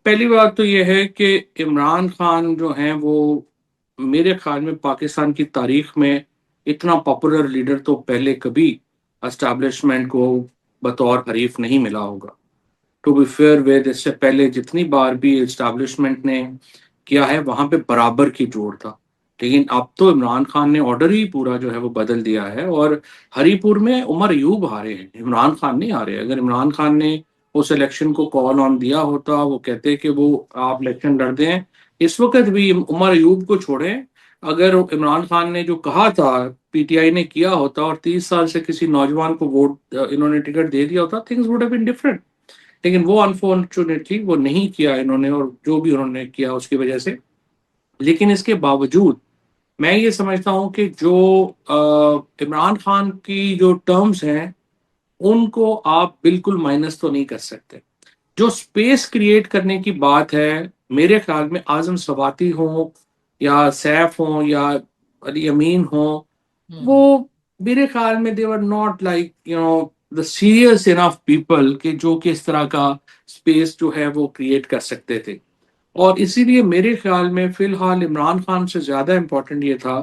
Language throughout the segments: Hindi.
पहली बात तो ये है कि इमरान खान जो हैं वो मेरे ख्याल में पाकिस्तान की तारीख में इतना पॉपुलर लीडर तो पहले कभी एस्टैब्लिशमेंट को बतौर हरीफ नहीं मिला होगा। टू बी फेयर विद, इससे पहले जितनी बार भी एस्टैब्लिशमेंट ने किया है वहां पे बराबर की जोड़ था। लेकिन अब तो इमरान खान ने ऑर्डर ही पूरा जो है वो बदल दिया है और हरीपुर में उमर अयूब हारे हैं, इमरान खान नहीं हारे। अगर इमरान खान ने उस इलेक्शन को कॉल ऑन दिया होता, वो कहते कि वो आप इलेक्शन लड़ दें, इस वक्त भी उमर अयूब को छोड़ें। अगर इमरान खान ने जो कहा था, पीटीआई ने किया होता और 30 साल से किसी नौजवान को वोट इन्होंने टिकट दे दिया होता, things would have been different. लेकिन वो अनफॉर्चुनेटली वो नहीं किया इन्होंने, और जो भी उन्होंने किया उसकी वजह से। लेकिन इसके बावजूद मैं ये समझता हूं कि जो इमरान खान की जो टर्म्स हैं उनको आप बिल्कुल माइनस तो नहीं कर सकते। जो स्पेस क्रिएट करने की बात है, मेरे ख्याल में आजम सवाती हो या सैफ हो या अली अमीन हो, वो हम्म। मेरे ख्याल में they were not like the serious enough people के जो कि इस तरह का स्पेस जो है वो क्रिएट कर सकते थे। और इसीलिए मेरे ख्याल में फिलहाल इमरान खान से ज्यादा इंपॉर्टेंट ये था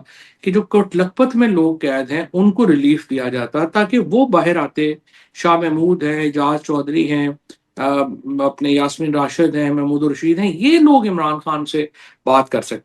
कि जो कोट लखपत में लोग कैद हैं उनको रिलीफ दिया जाता ताकि वो बाहर आते। शाह महमूद हैं, एजाज चौधरी हैं, अपने यास्मीन राशिद हैं, महमूद रशीद हैं, ये लोग इमरान खान से बात कर सकते